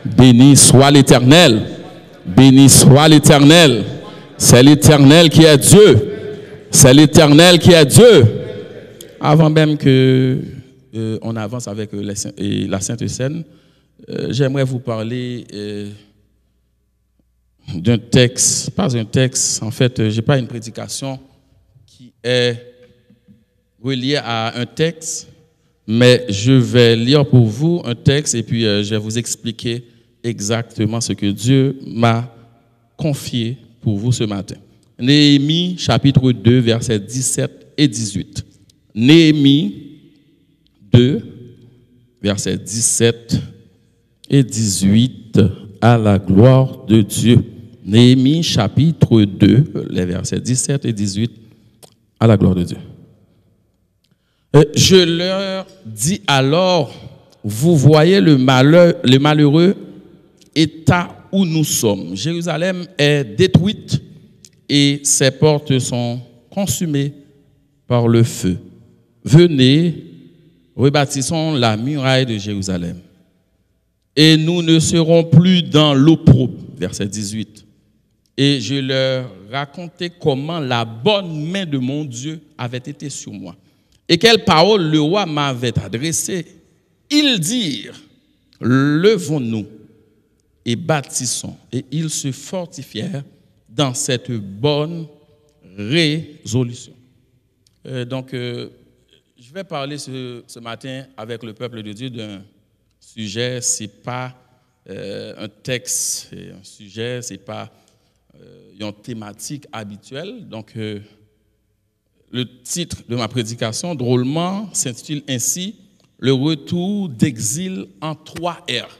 Béni soit l'Éternel. Béni soit l'Éternel. C'est l'Éternel qui est Dieu. C'est l'Éternel qui est Dieu. Avant même que on avance avec la Sainte Seine, j'aimerais vous parler d'un texte, pas un texte, en fait, je n'ai pas une prédication qui est reliée à un texte, mais je vais lire pour vous un texte et puis je vais vous expliquer exactement ce que Dieu m'a confié pour vous ce matin. Néhémie, chapitre 2, versets 17 et 18. Néhémie 2, versets 17 et 18, à la gloire de Dieu. Néhémie, chapitre 2, les versets 17 et 18, à la gloire de Dieu. Je leur dis alors, vous voyez le malheureux état où nous sommes. Jérusalem est détruite et ses portes sont consumées par le feu. Venez, rebâtissons la muraille de Jérusalem. Et nous ne serons plus dans l'opprobre. Verset 18. Et je leur racontais comment la bonne main de mon Dieu avait été sur moi. Et quelles paroles le roi m'avait adressées. Ils dirent, levons-nous et bâtissons. Et ils se fortifièrent dans cette bonne résolution. Je vais parler ce matin avec le peuple de Dieu d'un sujet, ce n'est pas un texte, c'est un sujet, ce n'est pas une thématique habituelle. Donc, le titre de ma prédication, drôlement, s'intitule ainsi « Le retour d'exil en 3 ères ».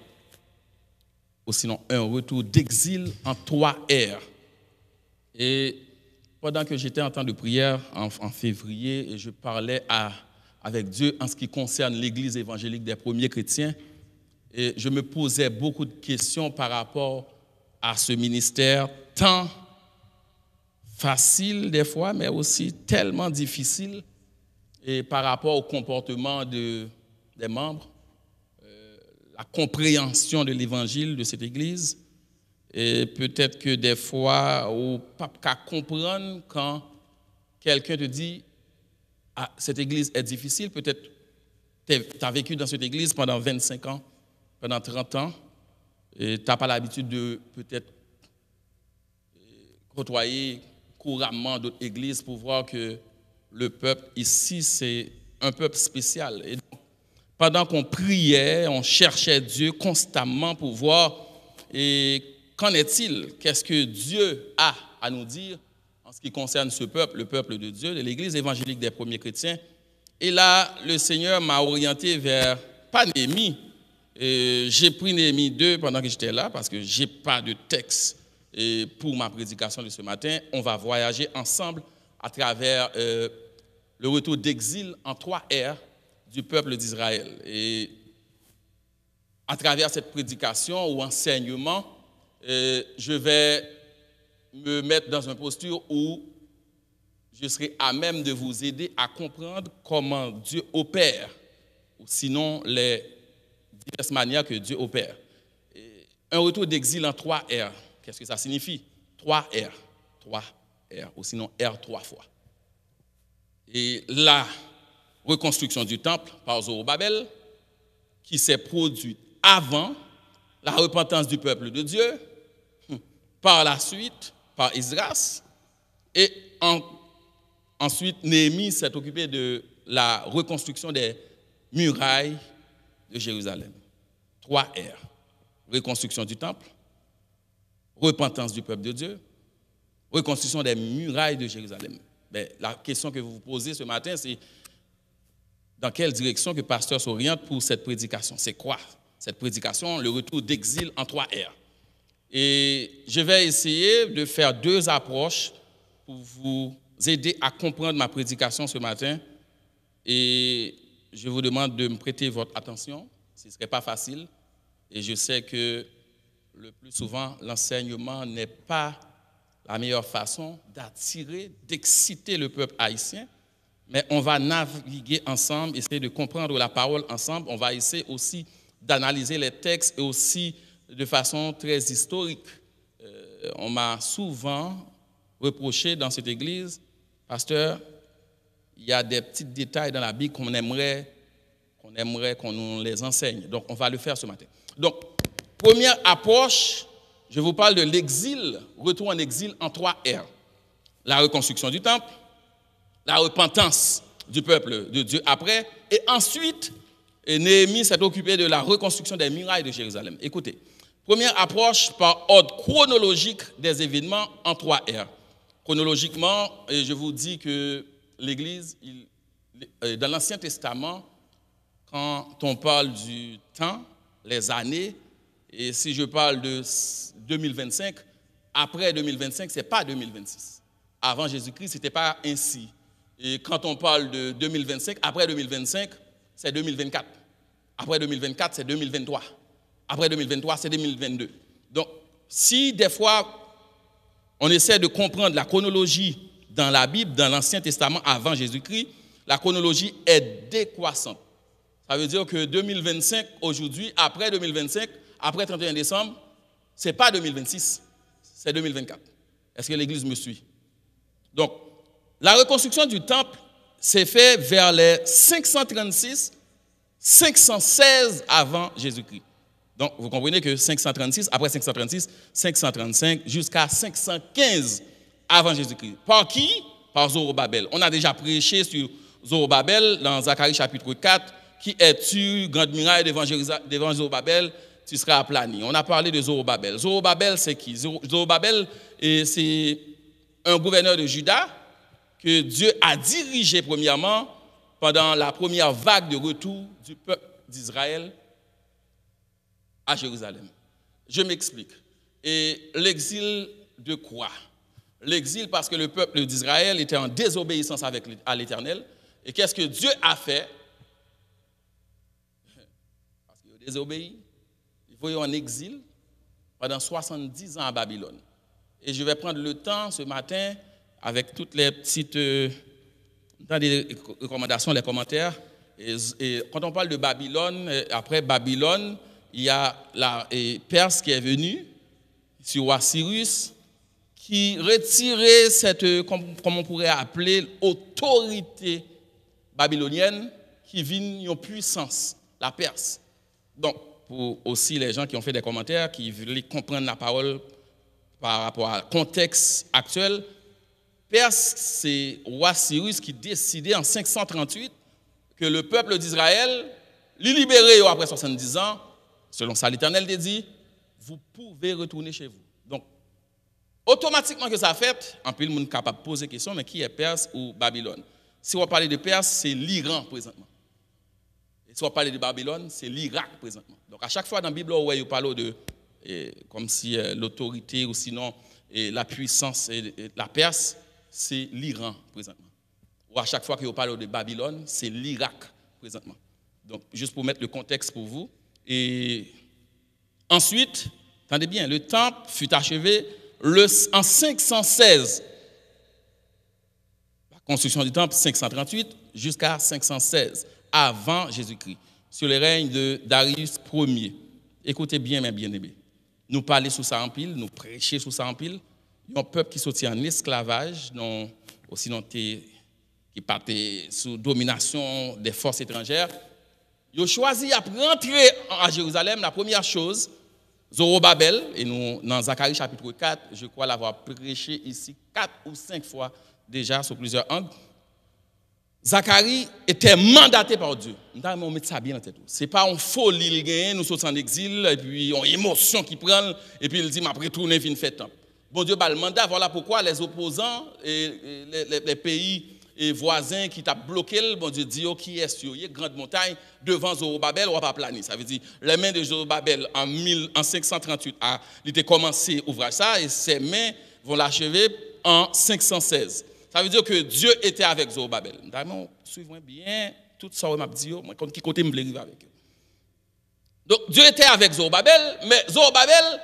Ou sinon, un retour d'exil en 3 ères. Et pendant que j'étais en temps de prière en février, et je parlais avec Dieu en ce qui concerne l'Église évangélique des premiers chrétiens, et je me posais beaucoup de questions par rapport à ce ministère, tant facile des fois, mais aussi tellement difficile, et par rapport au comportement des membres, la compréhension de l'évangile de cette Église. Et peut-être que des fois, on pas qu'à comprendre quand quelqu'un te dit ah, cette église est difficile, peut-être tu as vécu dans cette église pendant 25 ans, pendant 30 ans, et tu n'as pas l'habitude de peut-être côtoyer couramment d'autres églises pour voir que le peuple ici, c'est un peuple spécial. Et donc, pendant qu'on priait, on cherchait Dieu constamment pour voir et qu'en est-il? Qu'est-ce que Dieu a à nous dire en ce qui concerne ce peuple, le peuple de Dieu, de l'Église évangélique des premiers chrétiens? Et là, le Seigneur m'a orienté vers, pas Néhémie, j'ai pris Néhémie 2 pendant que j'étais là, parce que je n'ai pas de texte pour ma prédication de ce matin. On va voyager ensemble à travers le retour d'exil en 3 ères du peuple d'Israël. Et à travers cette prédication ou enseignement, je vais me mettre dans une posture où je serai à même de vous aider à comprendre comment Dieu opère, ou sinon les diverses manières que Dieu opère. Un retour d'exil en 3 ères, qu'est-ce que ça signifie? 3 ères, ou sinon R 3 fois. Et la reconstruction du temple par Zorobabel, qui s'est produite avant la repentance du peuple de Dieu, par la suite, par Esdras, et ensuite Néhémie s'est occupé de la reconstruction des murailles de Jérusalem. 3 ères. Reconstruction du temple, repentance du peuple de Dieu, reconstruction des murailles de Jérusalem. Mais la question que vous vous posez ce matin, c'est dans quelle direction que le pasteur s'oriente pour cette prédication? C'est quoi cette prédication? Le retour d'exil en 3 ères. Et je vais essayer de faire 2 approches pour vous aider à comprendre ma prédication ce matin. Et je vous demande de me prêter votre attention. Ce ne serait pas facile. Et je sais que le plus souvent, l'enseignement n'est pas la meilleure façon d'attirer, d'exciter le peuple haïtien. Mais on va naviguer ensemble, essayer de comprendre la parole ensemble. On va essayer aussi d'analyser les textes et aussi de façon très historique. On m'a souvent reproché dans cette église, pasteur, il y a des petits détails dans la Bible qu'on aimerait qu'on nous les enseigne. Donc, on va le faire ce matin. Donc, première approche, je vous parle de l'exil, retour en exil en 3 R. La reconstruction du temple, la repentance du peuple de Dieu après, et ensuite, Néhémie s'est occupé de la reconstruction des murailles de Jérusalem. Écoutez, première approche par ordre chronologique des événements en 3 R. Chronologiquement, je vous dis que l'Église, dans l'Ancien Testament, quand on parle du temps, les années, et si je parle de 2025, après 2025, ce n'est pas 2026. Avant Jésus-Christ, ce n'était pas ainsi. Et quand on parle de 2025, après 2025, c'est 2024. Après 2024, c'est 2023. Après 2023, c'est 2022. Donc, si des fois, on essaie de comprendre la chronologie dans la Bible, dans l'Ancien Testament, avant Jésus-Christ, la chronologie est décroissante. Ça veut dire que 2025, aujourd'hui, après 2025, après 31 décembre, ce n'est pas 2026, c'est 2024. Est-ce que l'Église me suit? Donc, la reconstruction du temple s'est faite vers les 536, 516 avant Jésus-Christ. Donc, vous comprenez que 536, après 536, 535, jusqu'à 515 avant Jésus-Christ. Par qui? Par Zorobabel. On a déjà prêché sur Zorobabel dans Zacharie chapitre 4, qui es-tu, grande muraille devant Zorobabel, tu seras aplani. On a parlé de Zorobabel. Zorobabel, c'est qui? Zorobabel, c'est un gouverneur de Juda que Dieu a dirigé premièrement pendant la première vague de retour du peuple d'Israël à Jérusalem. Je m'explique. Et l'exil de quoi? L'exil parce que le peuple d'Israël était en désobéissance à l'Éternel. Et qu'est-ce que Dieu a fait? Parce qu'il a désobéi. Il faut y en exil pendant 70 ans à Babylone. Et je vais prendre le temps ce matin, avec toutes les petites dans les recommandations, les commentaires. Et quand on parle de Babylone, après Babylone, il y a la Perse qui est venue, sur roi Cyrus, qui retirait cette, comme on pourrait appeler, autorité babylonienne qui vient en puissance, la Perse. Donc, pour aussi les gens qui ont fait des commentaires, qui veulent comprendre la parole par rapport au contexte actuel, Perse, c'est roi Cyrus qui décidait en 538 que le peuple d'Israël, les libérer après 70 ans, selon ça l'Éternel dit, vous pouvez retourner chez vous. Donc, automatiquement que ça fait, en plus, le monde est capable de poser question, mais qui est Perse ou Babylone? Si on parle de Perse, c'est l'Iran présentement. Et si on parle de Babylone, c'est l'Irak présentement. Donc, à chaque fois dans la Bible, on parle de, comme si l'autorité ou sinon la puissance et la Perse, c'est l'Iran présentement. Ou à chaque fois qu'on parle de Babylone, c'est l'Irak présentement. Donc, juste pour mettre le contexte pour vous. Et ensuite, attendez bien, le temple fut achevé en 516. La construction du temple, 538 jusqu'à 516, avant Jésus-Christ, sur le règne de Darius Ier. Écoutez bien, mes bien-aimés. Nous parlons sous ça en pile, nous prêchons sous ça en pile. Il y a un peuple qui sortit en esclavage, aussi qui partait sous domination des forces étrangères. Ils ont choisi à rentrer à Jérusalem. La première chose, Zorobabel, et nous, dans Zacharie chapitre 4, je crois l'avoir prêché ici 4 ou 5 fois déjà sur plusieurs angles. Zacharie était mandaté par Dieu. On met ça bien en tête. Ce n'est pas une folie, nous sommes en exil, et puis une émotion qui prend, et puis il dit, après retourner, fin fait temps. Bon Dieu a le mandat, voilà pourquoi les opposants et les pays et voisins qui t'a bloqué, bon Dieu dit, qui est sur une grande montagne devant Zorobabel, on va pas planer. Ça veut dire, les mains de Zorobabel en 538, il a commencé à ouvrir ça, et ses mains vont l'achever en 516. Ça veut dire que Dieu était avec Zorobabel. Suivez-moi bien, tout ça, on m'a dit, moi, qui côté me arriver avec eux. Donc, Dieu était avec Zorobabel, mais Zorobabel,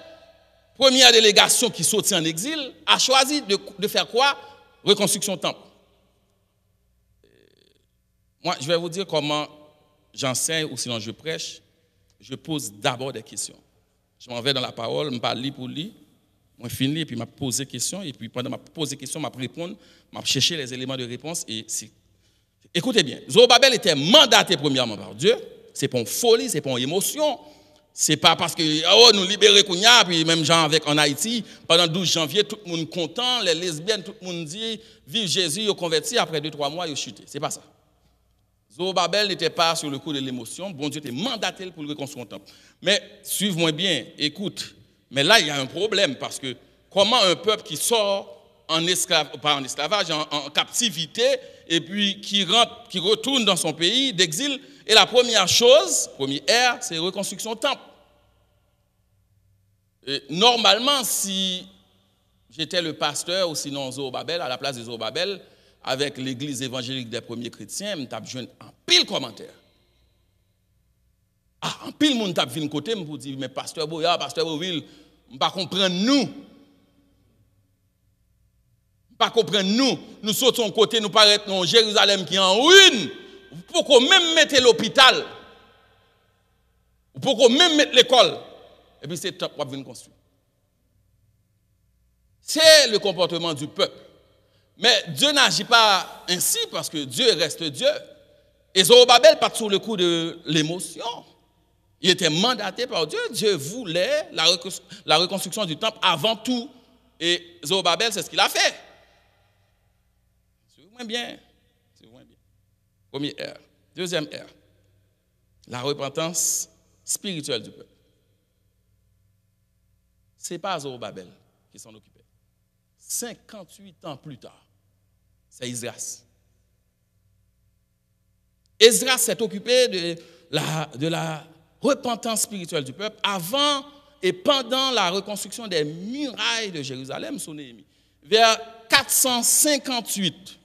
première délégation qui sortit en exil, a choisi de faire quoi? Reconstruction temple. Moi, je vais vous dire comment j'enseigne ou sinon je prêche. Je pose d'abord des questions. Je m'en vais dans la parole, je parle pour lui, je finis, et puis je pose des questions, et puis pendant que je pose des questions, je réponds, je cherche les éléments de réponse. Écoutez bien, Zorobabel était mandaté premièrement par Dieu, c'est pas une folie, c'est pas une émotion, c'est pas parce que nous libérer Kounia, puis même gens avec en Haïti, pendant le 12 janvier, tout le monde content, les lesbiennes, tout le monde dit, vive Jésus, ils ont converti, après 2-3 mois, ils ont chuté. C'est pas ça. Zorobabel n'était pas sur le coup de l'émotion, bon Dieu était mandaté pour le reconstruire un temple. Mais suivez-moi bien, écoute, mais là il y a un problème, parce que comment un peuple qui sort pas en esclavage, en captivité, et puis qui retourne dans son pays d'exil, et la première chose, première, c'est la reconstruction du temple. Et normalement, si j'étais le pasteur, ou sinon Zorobabel, à la place de Zorobabel, avec l'église évangélique des premiers chrétiens, je tape un pile commentaire. En pile monde tape vinn côté pour dire mais pasteur Boya, pasteur Boville, on pas comprendre nous. Pas comprendre nous sautons côté nous paraître non Jérusalem qui est en ruine. Pour qu'on même mette l'hôpital. Pour qu'on même mette l'école. Et puis c'est temple pour venir construire. C'est le comportement du peuple. Mais Dieu n'agit pas ainsi parce que Dieu reste Dieu. Et Zorobabel pas sur le coup de l'émotion. Il était mandaté par Dieu. Dieu voulait la reconstruction du temple avant tout. Et Zorobabel, c'est ce qu'il a fait. Suivez-moi bien. Première ère. Deuxième ère. La repentance spirituelle du peuple. Ce n'est pas Zorobabel qui s'en occupait. 58 ans plus tard, c'est Esdras. Esdras s'est occupé de la repentance spirituelle du peuple avant et pendant la reconstruction des murailles de Jérusalem sous Néhémie. Vers 458,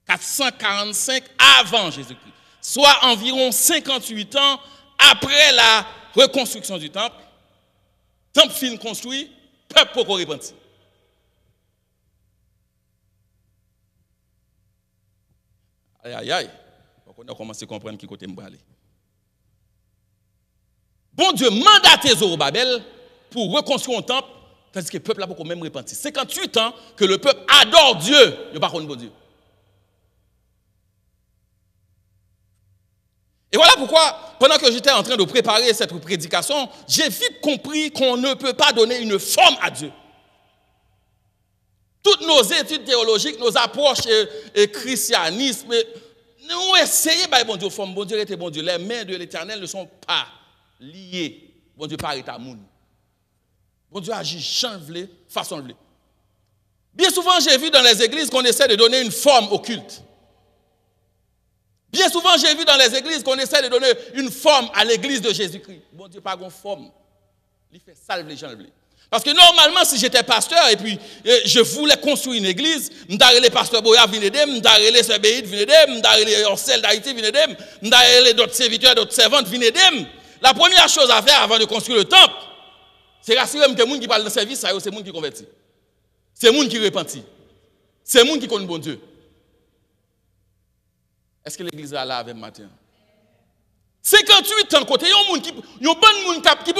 445 avant Jésus-Christ, soit environ 58 ans après la reconstruction du temple, temple fin construit, peuple pour repentir. Aïe. On a commencé à comprendre qui côté me aller. Bon Dieu mandaté Zorobabel pour reconstruire un temple, tandis que le peuple a beaucoup même repenti. 58 ans que le peuple adore Dieu, il n'y a pas contre bon Dieu. Et voilà pourquoi, pendant que j'étais en train de préparer cette prédication, j'ai vite compris qu'on ne peut pas donner une forme à Dieu. Toutes nos études théologiques, nos approches et christianisme, nous essayons de bon Dieu forme. Bon Dieu était bon Dieu. Les mains de l'Éternel ne sont pas liées. Bon Dieu pas à moun. Bon Dieu agit chanvelé, façon vlé. Bien souvent, j'ai vu dans les églises qu'on essaie de donner une forme au culte. Bien souvent, j'ai vu dans les églises qu'on essaie de donner une forme à l'église de Jésus-Christ. Bon Dieu, pas une forme. Il fait salve les gens. Parce que normalement, si j'étais pasteur et puis je voulais construire une église, je les pasteurs Boya viennent aider, je les sœurs Béhid viennent aider, je les Orsel d'Haïti viennent aider, je d'autres serviteurs, d'autres servantes viennent aider. La première chose à faire avant de construire le temple, c'est rassurer que les gens qui parlent de service, c'est les gens qui convertissent. C'est les gens qui repentent. C'est les gens qui connaissent bon Dieu. Est-ce que l'église est là avec matin? 58 ans, côté, il y a un bon monde qui peut même repentir, qui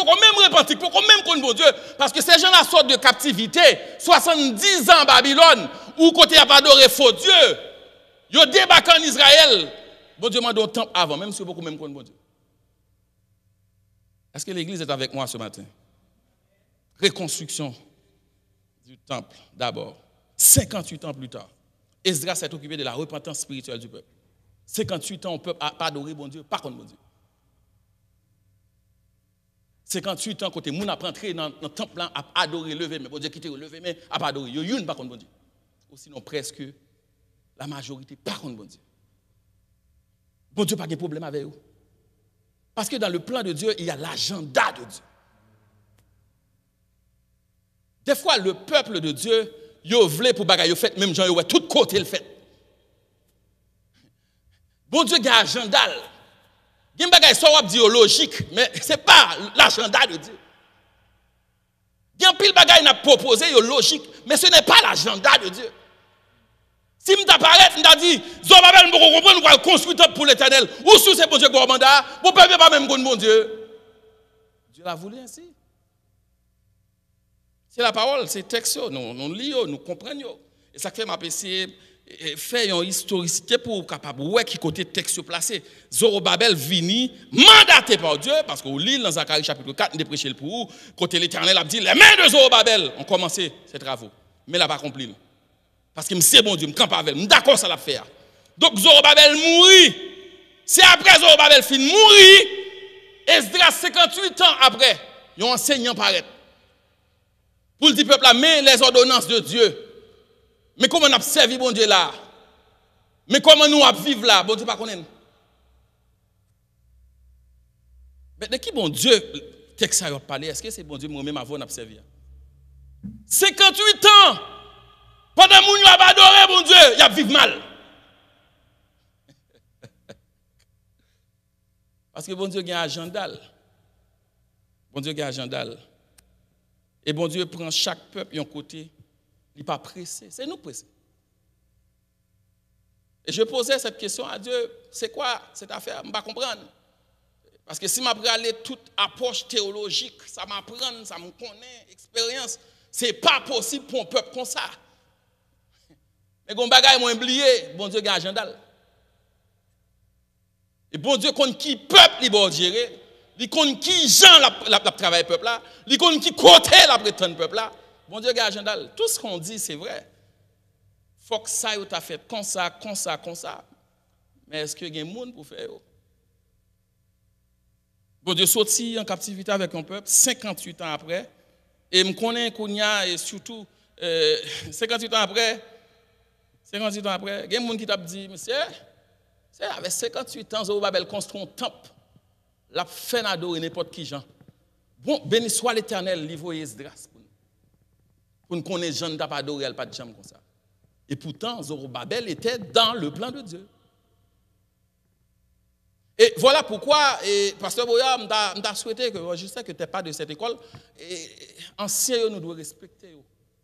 peut même connaître bon Dieu. Parce que ces gens-là sortent de captivité, 70 ans à Babylone, où côté a pas adoré faux Dieu. Ils ont débarqué en Israël. Bon Dieu m'a donné un temple avant, même si beaucoup même connaissent bon Dieu. Est-ce que l'église est avec moi ce matin? Reconstruction du temple, d'abord. 58 ans plus tard, Esdras s'est occupé de la repentance spirituelle du peuple. 58 ans, on ne peut pas adorer bon Dieu, pas contre bon Dieu. 58 ans, côté moun a rentré dans le temple, a adoré, lever, mais bon Dieu, quitter, lever, mais a pas adoré. Il y a une pas contre bon Dieu. Ou sinon, presque la majorité, pas contre bon Dieu. Bon Dieu, pas de problème avec eux. Parce que dans le plan de Dieu, il y a l'agenda de Dieu. Des fois, le peuple de Dieu, il voulait pour bagaille, il fait, même gens, il tout côté le fait. Bon Dieu, il y a un agenda. Il y a un bagage soit logique, mais ce n'est pas l'agenda de Dieu. Il y a un pile bagage qui proposé, logique, mais ce n'est pas l'agenda de Dieu. Si je t'apparais, je dit, Zorobabel, nous comprendre, nous allons construire pour l'Éternel. Ou sous ce bon Dieu qui a mandat, vous ne pouvez pas même connaître bon Dieu. Dieu l'a voulu ainsi. C'est la parole, c'est texte, nous lisons, nous comprenons. Et ça fait m'a essayer faire une historicité pour capable ouais qui côté texte placé. Zorobabel vini mandaté par Dieu parce qu'on lit dans Zacharie chapitre 4 de prêcher pour vous côté l'Éternel a dit les mains de Zorobabel ont commencé ces travaux mais il n'a pas accompli. Parce que c'est bon Dieu, me campe avec, d'accord ça l'a faire. Donc Zorobabel mourit. C'est après Zorobabel fin mourir Esdras 58 ans après, un enseignant paraît. Pour le dire peuple là, mais les ordonnances de Dieu. Mais comment on a servi bon Dieu là? Mais comment nous a vivre là? Bon Dieu pas connaître. Mais de qui bon Dieu texte a parlé? Est-ce que c'est bon Dieu moi-même avant n'a servi? 58 ans. Pendant que nous avons adoré bon Dieu, il a vivre mal. Parce que bon Dieu a un agenda. Bon Dieu a un agenda. Et bon Dieu prend chaque peuple un côté. Il n'est pas pressé, c'est nous pressés. Et je posais cette question à Dieu, c'est quoi cette affaire? Je ne peux pas comprendre. Parce que si je prends aller toute approche théologique, ça m'apprend, ça me connaît, expérience, ce n'est pas possible pour un peuple comme ça. Mais quand bagaille m'a oublié, bon Dieu a un agenda. Et bon Dieu connaît qui peuple il va gérer, il connaît qui gens la travail peuple là, il connaît qui côté la prétend peuple là. Bon Dieu a un agenda. Tout ce qu'on dit, c'est vrai. Il faut que ça ait été fait comme ça, comme ça, comme ça. Mais est-ce qu'il y a des gens pour faire? Bon Dieu sorti en captivité avec un peuple 58 ans après. Et je connais qu'on y a, et surtout, 58 ans après, il y a des gens qui t'ont dit, monsieur, avec 58 ans, Zorobabel construit un temple. La fait adorer n'importe qui gens. Bon, béni soit l'Éternel, livre Esdras. Pour nous connaître Jean n'a pas adoré, elle pas de jambe comme ça. Et pourtant, Zorobabel était dans le plan de Dieu. Et voilà pourquoi, Pasteur Boya m'a souhaité que, je sais que tu n'es pas de cette école, anciens, nous devons respecter,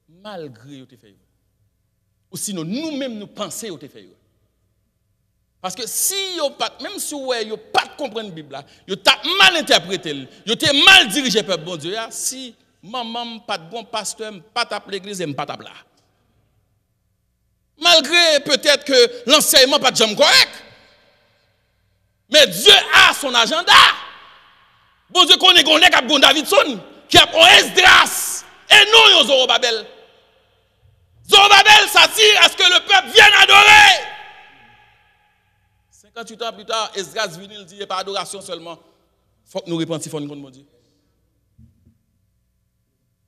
malgré ce que tu fais. Ou sinon, nous-mêmes, nous pensons que tu fais. Parce que si même si vous n'avez pas compris la Bible, vous avez mal interprété, vous avez mal dirigé le peuple, bon Dieu, si maman pas de bon pasteur, pas tape l'église et pas tape là. Malgré peut-être que l'enseignement pas de jambe correct. Mais Dieu a son agenda. Bon Dieu connaît qu'on est comme Davidson qui a un Esdras et non Zorobabel. Zorobabel s'attire à ce que le peuple vienne adorer. 58 ans plus tard, Esdras vient il dit pas adoration seulement. Il faut que nous repentissions contre mon Dieu.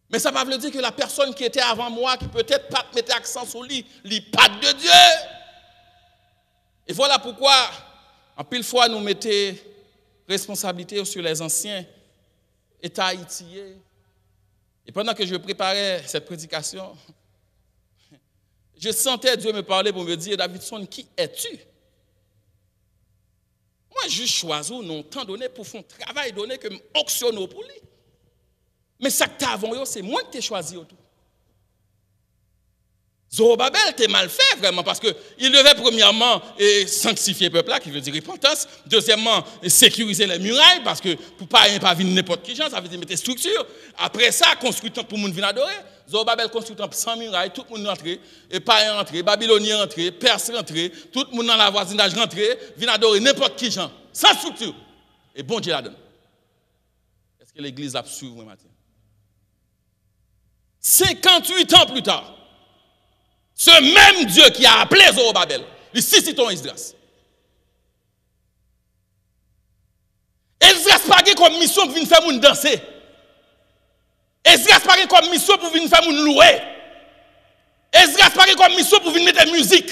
Mais ça ne veut pas dire que la personne qui était avant moi, qui peut-être pas mettait accent sur lui, pas de Dieu. Et voilà pourquoi, en pile fois, nous mettons responsabilité sur les anciens États haïtiens. Et pendant que je préparais cette prédication, je sentais Dieu me parler pour me dire, Davidson, qui es-tu? Moi, je choisis non temps donné pour faire un travail donné que m'auctionne pour lui. Mais ça que tu as avant, c'est moi qui t'ai choisi. Zorobabel, t'es mal fait vraiment parce qu'il devait premièrement sanctifier le peuple là, qui veut dire repentance. Deuxièmement, sécuriser les murailles parce que pour pas venir n'importe qui gens, ça veut dire mettre structure. Après ça, construire temple pour le monde venir adorer. Zorobabel construit temple sans murailles, tout le monde rentre, et pas rentré, Babylonien rentré, Perse rentré, tout le monde dans la voisinage rentré, vient adorer n'importe qui gens, sans structure. Et bon Dieu la donne. Est-ce que l'église a suivi matin? 58 ans plus tard, ce même Dieu qui a appelé Zorobabel, il suscite un Esdras. Esdras n'a pas comme mission pour venir faire moun danser. Esdras n'a pas comme mission pour venir faire moun louer. Esdras n'a pas comme mission pour venir mettre de musique.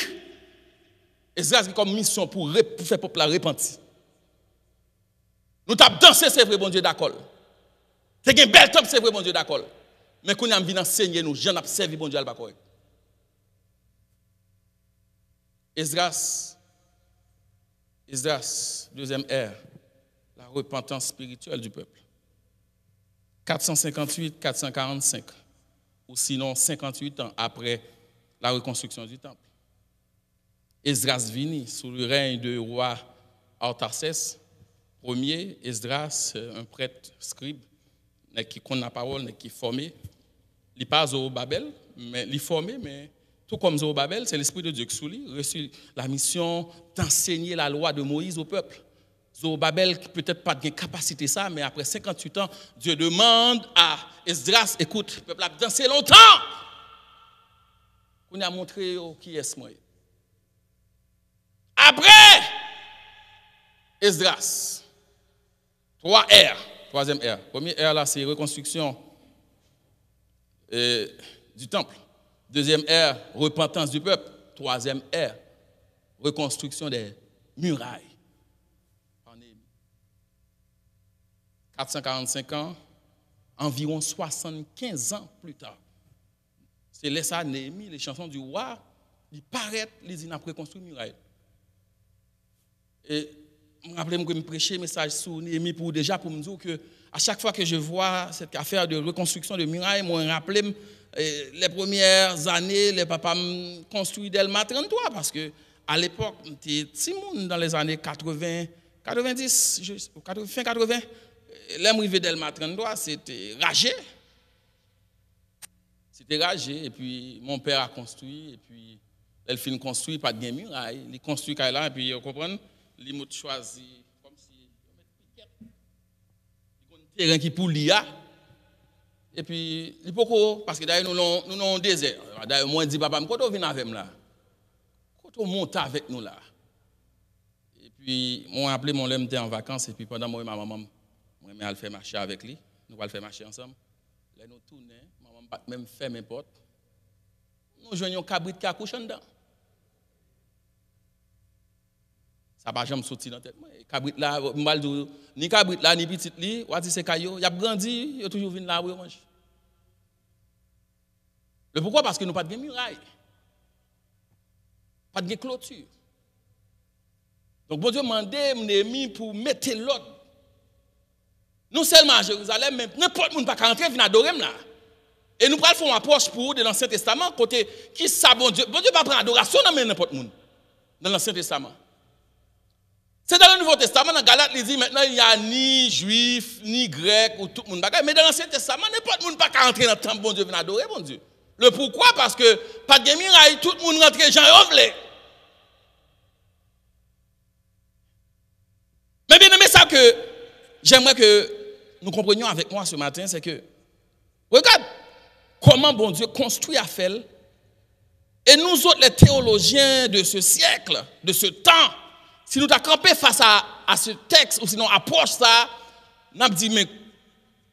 Esdras a comme mission pour faire le peuple repentir. Nous t'avons dansé, c'est vrai, bon Dieu, d'accord. C'est un bel temps, c'est vrai, bon Dieu, d'accord. Mais quand nous avons enseigner nous, j'en ai servi, bon Dieu, pas correct. Esdras, deuxième ère, la repentance spirituelle du peuple. 458-445, ou sinon 58 ans après la reconstruction du temple. Esdras vini sous le règne de roi Artaxerxès Ier, Esdras, un prêtre scribe, qui connaît la parole, qui est formé. Il n'est pas Zorobabel, mais il est formé, mais tout comme Zorobabel, c'est l'Esprit de Dieu qui sous lui, reçu la mission d'enseigner la loi de Moïse au peuple. Zorobabel, peut-être pas de capacité ça, mais après 58 ans, Dieu demande à Esdras, écoute, le peuple a dansé longtemps. On a montré qui est moi. Après, Esdras, 3 R, troisième R. Premier R là, c'est reconstruction du temple. Deuxième R, repentance du peuple. Troisième R, reconstruction des murailles. 445 ans, environ 75 ans plus tard. C'est là ça, Néhémie, les chansons du roi, ils paraissent, les après construit muraille. Et je me rappelle que je prêchais un message sur Néhémie pour me dire que à chaque fois que je vois cette affaire de reconstruction de muraille, moi je me rappelle les premières années, les papas construit Delma 33 parce que à l'époque, j'étais petit monde dans les années 80, 90, fin 80. L'arrivée Delma 33, c'était ragé. C'était ragé. Et puis, mon père a construit. Et puis, elle finit construit, pas de muraille. Il construit là. Et puis, vous comprenez, il m'a choisi comme si il y a un terrain qui pour l'IA. Et puis, il faut parce que d'ailleurs, nous avons un désert. D'ailleurs, moi, je dis, papa, quand on vient avec moi là, quand on monte avec nous là. Et puis, moi, appelé mon lème en vacances. Et puis, pendant moi et ma maman, moi, je vais faire marcher avec lui. Nous allons faire marcher ensemble. Là, nous tournons. Maman ne va même faire mes portes. Nous joignons un cabrit qui accouche dedans. Ça va jamais sortir dans la tête. Cabrit là, ni cabrit là, ni petit li, ou c'est caillou. Il a grandi, il a toujours venu là où il mange. Le pourquoi? Parce que nous n'avons pas de muraille. Pas de clôture. Donc, bon Dieu m'a demandé pour mettre l'ordre. Non seulement à Jérusalem, mais n'importe qui ne peut pas rentrer et adorer là. Et nous prenons une approche pour de l'Ancien Testament, côté qui ça, bon Dieu ne va pas prendre adoration dans n'importe qui dans l'Ancien Testament. C'est dans le Nouveau Testament, dans Galates, il dit maintenant il n'y a ni juif, ni grec, ou tout le monde. Mais dans l'Ancien Testament, n'importe qui ne peut pas rentrer dans le temple, bon Dieu, venir adorer, bon Dieu. Le pourquoi? Parce que pas de miraille, tout le monde rentre, Jean Ovlé. Mais bien aimé, ça que j'aimerais que nous comprenions avec moi ce matin, c'est que, regarde comment bon Dieu construit Afel, et nous autres, les théologiens de ce siècle, de ce temps, si nous t'avons campé face à ce texte, ou sinon approche ça, nous avons dit, mais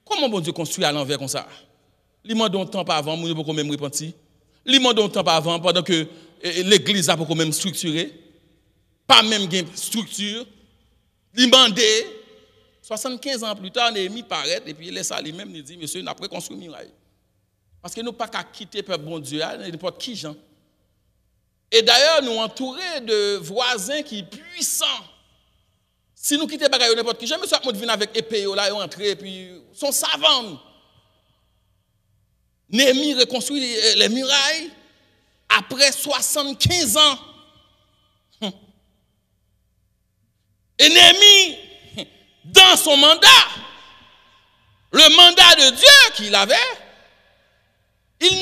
comment bon Dieu construit à l'envers comme ça? Il m'a donné un temps pas avant, nous ne pouvons même repentir. Il m'a donné un temps pas avant, pendant que l'église a pas même structuré, pas même structure. Il m'a demandé, 75 ans plus tard, Néhémie paraît, et puis il laisse ça lui-même, il dit, monsieur, nous avons construit muraille. Parce que nous n'avons pas qu'à quitter le peuple bon Dieu, n'importe qui, Jean. Et d'ailleurs, nous entourés de voisins qui sont puissants. Si nous quittons les n'importe qui, jamais soit nous venir avec épée, là, et entrer, et puis, sont savants. Néhémie reconstruit les murailles après 75 ans. Et Néhémie, dans son mandat, le mandat de Dieu qu'il avait, il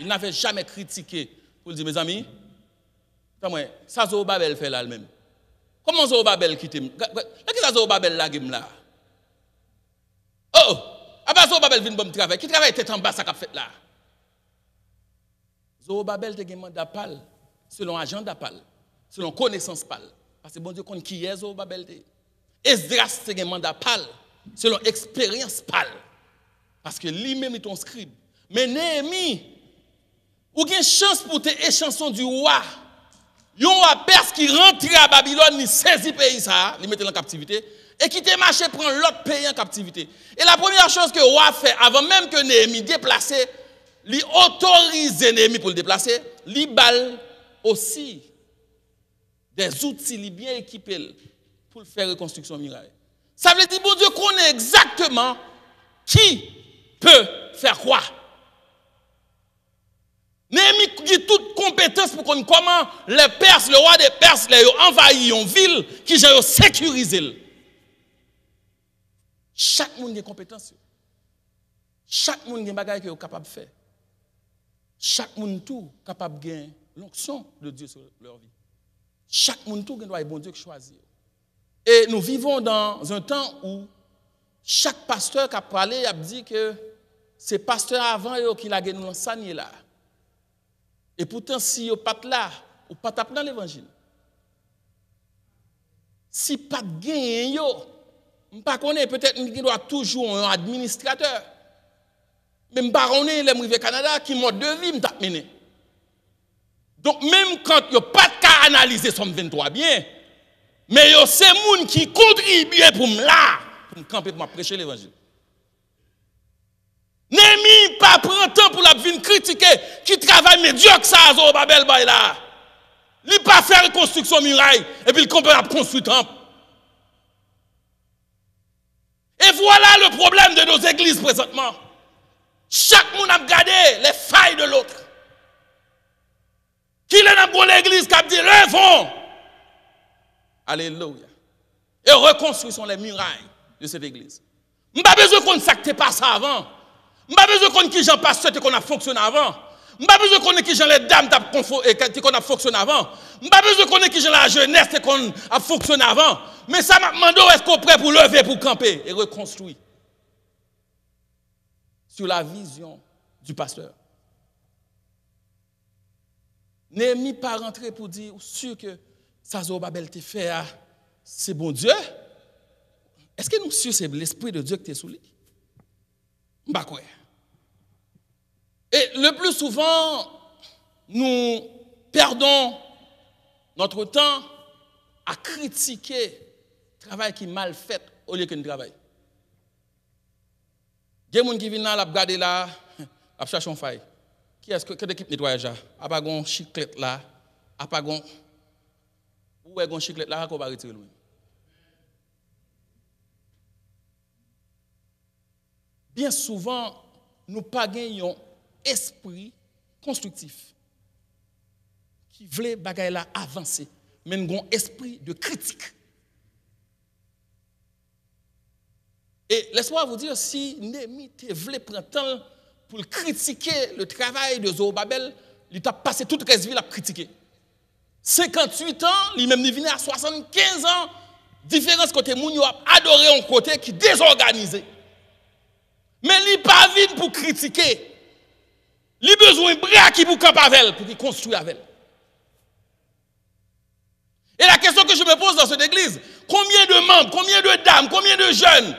n'avait jamais critiqué. Pour dire, mes amis, ça Zorobabel fait là même. Comment Zorobabel quitte? Qu'est-ce que Zorobabel là là? Oh! Après Zorobabel vient bon travail. Qui travaille tête en bas ça qu'a fait là? Zorobabel te gen mandat pal, selon agenda pal, selon connaissance pal. Parce que bon Dieu connaît qui est Zorobabel te. Esdras te gen mandat pal, selon expérience pal. Parce que lui-même est ton scribe. Mais Néhémie, ou gen chance pour te échanson du roi. Yon roi perse qui rentre à Babylone, il saisit pays ça, il mettait en captivité, et qui te marché prendre l'autre pays en captivité. Et la première chose que le roi fait, avant même que Néhémie déplace, il autorise Néhémie pour le déplacer, il balle aussi des outils bien équipés pour faire reconstruction muraille. Ça veut dire, bon Dieu connaît exactement qui peut faire quoi. Néhémie a toute compétence pour connaître comment les Perses, le roi des Perses, les envahi une ville qui j'ai sécurisé. Chaque monde a des compétences. Chaque monde a des bagages qu'il est capable de faire. Chaque monde tout capable de gagner l'onction de Dieu sur leur vie. Chaque monde tout doit être bon Dieu qui choisit. Et nous vivons dans un temps où chaque pasteur qui a parlé a dit que c'est pasteur avant qui l'a gagné l'enseignement là. Et pourtant si vous pas là, ou pas taper dans l'évangile. Si pas de gain yo, on pas connaît peut-être qu'il doit toujours un administrateur. Même pas connaît les rivières Canada qui mode de vie m't'a mené. Donc même quand yo pas de cas analyser somme 23 bien, mais yo c'est moun qui contribue pour me là, pour me camper pour me prêcher l'évangile. Némi pas prend temps pour la venir critiquer qui travaille médiocre ça à Babel bay là. Il pas faire construction muraille et puis il compte à construire temple. Et voilà le problème de nos églises présentement. Chaque monde a regardé les failles de l'autre. Qui est dans l'église qui a dit levons. Alléluia. Et reconstruisons les murailles de cette église. Je n'ai pas besoin qu'on ne s'acte pas ça avant. Je n'ai pas besoin qu'on qui j'en passe qu'on a fonctionné avant. Je n'ai pas besoin qu'on ait qui j'en les dames qu'on a fonctionné avant. Je n'ai pas besoin qu'on ait qui j'en la jeunesse qu'on a fonctionné avant. Mais ça m'a demandé est-ce qu'on est prêt pour lever, pour camper et reconstruire. Sur la vision du pasteur. Néhémie pas rentré pour dire sûr que ça Zorobabel te fait, c'est bon Dieu. Est-ce que nous sommes c'est l'esprit de Dieu qui est sous lui? Bah quoi? Et le plus souvent, nous perdons notre temps à critiquer le travail qui est mal fait au lieu que nous travaillons. Il y a des gens qui viennent là, regarder là, à chercher un faille. Qui est-ce que l'équipe nettoyage là? A pas gon chiclette là, a pas gon où est gon chiclette là qu'on va retirer lui. Bien souvent, nous pas gagnons esprit constructif qui voulait bagaille là avancer, mais nous avons esprit de critique. Et laisse-moi vous dire, si Néhémie voulait prendre temps pour critiquer le travail de Zorobabel, il a passé toute la vie à critiquer. 58 ans, lui-même il venu à 75 ans, différence côté moun a adoré un côté qui désorganisé. Mais il pas vite pour critiquer. Il a besoin de bras qui pour camper avec pour qu'il construise avec. Et la question que je me pose dans cette église, combien de membres, combien de dames, combien de jeunes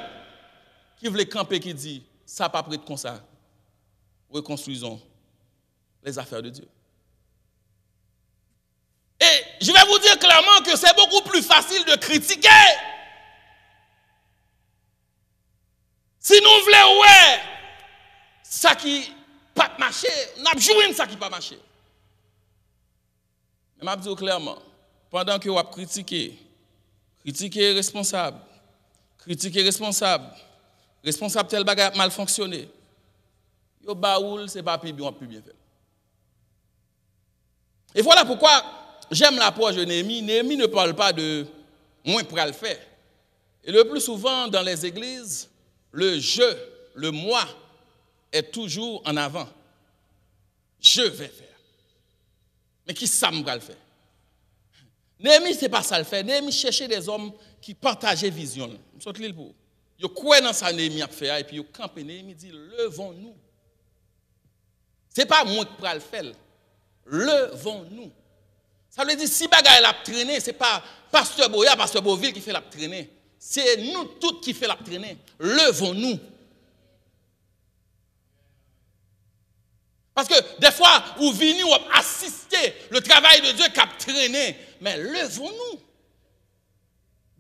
qui veulent camper qui dit ça pas prêt comme ça. Reconstruisons les affaires de Dieu. Et je vais vous dire clairement que c'est beaucoup plus facile de critiquer. Si nous voulons ouais ça qui pas marcher, on a joué ça qui pas marcher. Mais je vais vous dire clairement, pendant que vous critiquez responsable, responsable tel bagage mal fonctionné. Yo baoul c'est pas plus bien fait. Et voilà pourquoi j'aime l'approche de Néhémie. Néhémie ne parle pas de moins pour le faire. Et le plus souvent dans les églises, le je, le moi est toujours en avant. Je vais faire. Mais qui ça me va le faire? Néhémie c'est pas ça le faire. Néhémie cherchait des hommes qui partageaient vision. Saute l'île pour. Yo croit dans ça Néhémie a fait et puis yo campé Néhémie dit levons-nous. C'est pas moi qui pourra le faire. Levons-nous. Ça veut dire si bagaille la traîner, c'est pas pasteur Boya, pasteur Beauville qui fait la traîner. C'est nous tous qui fait la traîner. Levons-nous. Parce que des fois, vous venez ou assister le travail de Dieu qui a traîné, mais levons-nous.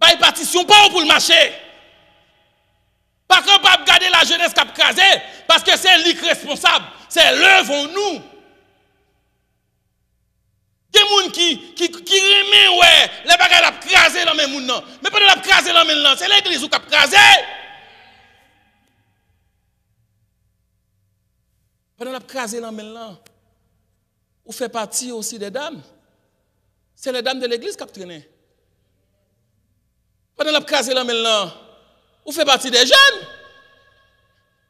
Pas une partition pas pour le marché. Pas qu'on pas garder la jeunesse qui a crasé, parce que c'est lui responsable. C'est levons-nous. Des gens qui remet, ouais, les bagages la crasé dans mes gens. Mais pas de la crasé dans mes gens, c'est l'église qui a crasé. Pendant la crasé dans mes gens, vous faites partie aussi des dames. C'est les dames de l'église qui a traîné. Pendant la crasé dans mes gens, Vous faites partie des jeunes.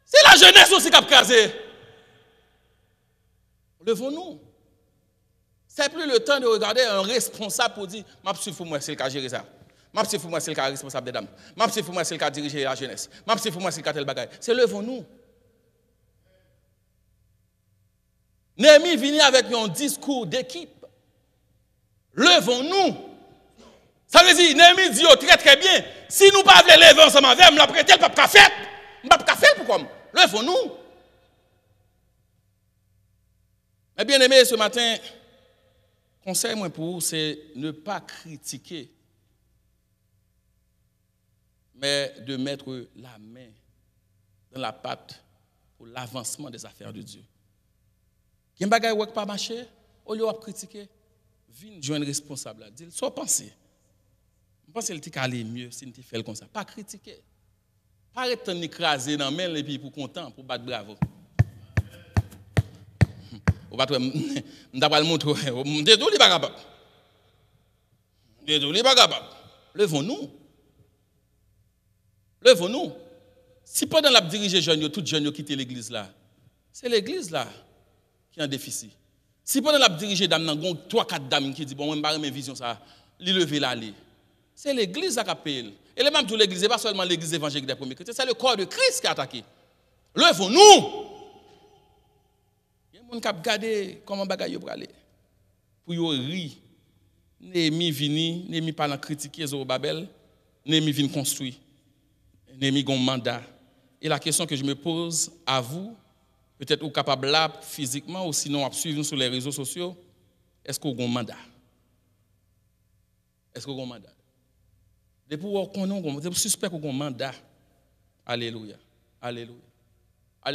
C'est la jeunesse aussi qui a crasé. Levons-nous. C'est plus le temps de regarder un responsable pour dire « M'absif pour moi, c'est le cas gérer ça. M'absif pour moi, c'est le cas responsable des dames. M'absif pour moi, c'est le cas diriger la jeunesse. M'absif pour moi, c'est le cas tel bagaille. » C'est levons-nous. Néhémie vient avec un discours d'équipe. Levons-nous. Ça veut dire, Néhémie dit très très bien, si nous ne pouvons pas lever ensemble avec, nous prêter le pape fait. Nous ne pouvons pas faire pourquoi? Levons-nous. Mais bien aimé, ce matin, conseil moi pour vous, c'est ne pas critiquer, mais de mettre la main dans la pâte pour l'avancement des affaires de Dieu. Il y a un bagage qui pas marché, au lieu de critiquer, viens joindre responsable là, dire soit penser. Je pense qu'il peut aller mieux si tu fais comme ça, pas critiquer. Pas arrêter d'écraser dans main et puis pour content pour battre bravo. On va le montrer. Désolé pas capable. Désolé pas capable. Levons-nous. Levons-nous. Si pendant la diriger jeunes, tous jeunes qui quittent l'église là, c'est l'église là qui est en déficit. Si pendant la diriger dame, il y a 3-4 dames qui disent bon, moi je mes vision ça, li lever l'aller. C'est l'église qui a payé. Et les mêmes de l'église, ce n'est pas seulement l'église évangélique des premiers chrétiens, c'est le corps de Christ qui a attaqué. Levons-nous. Il y a des gens qui ont regardé comment bagaille pour aller. Pour y rire. Néhémie vini, Néhémie pas critiquer Zorobabel, Néhémie vient construire. Néhémie a un mandat. Et la question que je me pose à vous, peut-être vous capable là physiquement ou sinon à suivre sur les réseaux sociaux, est-ce que vous avez un mandat? Est-ce que vous avez un mandat? Depuis que vous suspect que vous avez un mandat. Alléluia. Alléluia.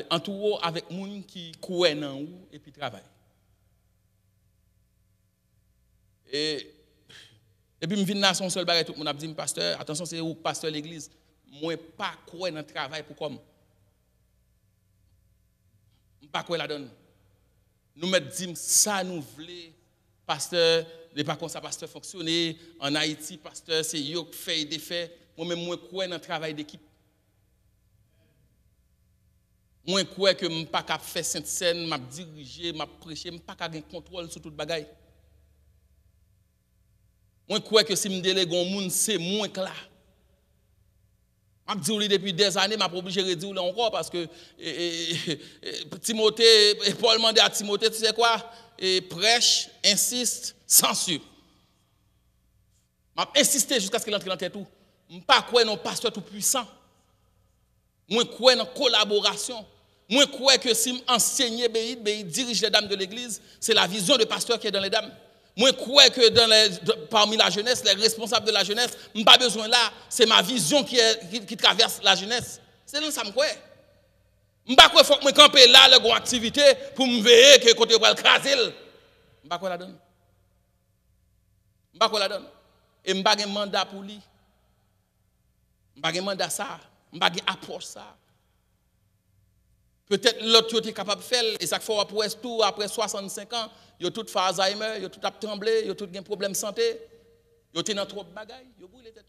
Entourez avec les gens qui croient dans vous et puis travaillent. Et puis, je viens dans son seul bagage, tout le monde a dit, pasteur, attention, c'est où pasteur de l'église. Moi, pas croire dans le travail pour comme. Je ne pas croire la donne. Nous me disons, ça nous voulons, pasteur, n'est pas comme ça, pasteur fonctionner. En Haïti, pasteur, c'est yo qui fait des faits. Moi-même, moi, croire dans le travail d'équipe. Moi, croire que je ne peux pas faire Sainte-Seine, je diriger, je prêcher, je ne peux pas avoir contrôle sur toute bagaille. Moi, croire que si je délègue un monde, c'est moins clair. Je dis depuis des années, je suis obligé de dire encore parce que Timothée, Paul demandait à Timothée, tu sais quoi? Prêche, insiste, censure. Je insisté jusqu'à ce qu'il entre dans la tête tout. Je ne pas croire dans un pasteur tout puissant. Moi, croire dans la collaboration. Moi, croire que si j'enseigne, dirige les dames de l'église, c'est la vision de pasteur qui est dans les dames. Moi, je crois que parmi la jeunesse, les responsables de la jeunesse, je n'ai pas besoin là, c'est ma vision qui traverse la jeunesse. C'est là que ça me croit. Je ne sais pas qu'il faut que je campe là, les activité pour me veiller que côté pour le craser. Je ne sais pas quoi la donne. Je ne sais pas quoi la donne. Et je n'ai pas de mandat pour lui. Je n'ai pas de mandat ça. Je n'ai pas d'approche ça. Peut-être l'autre est capable de faire, et ça fait après 65 ans, il y a tout fait Alzheimer, il y a tout tremblé, il y a tout un problème de santé, il y a dans trop de bagailles, il y a brûlé tête.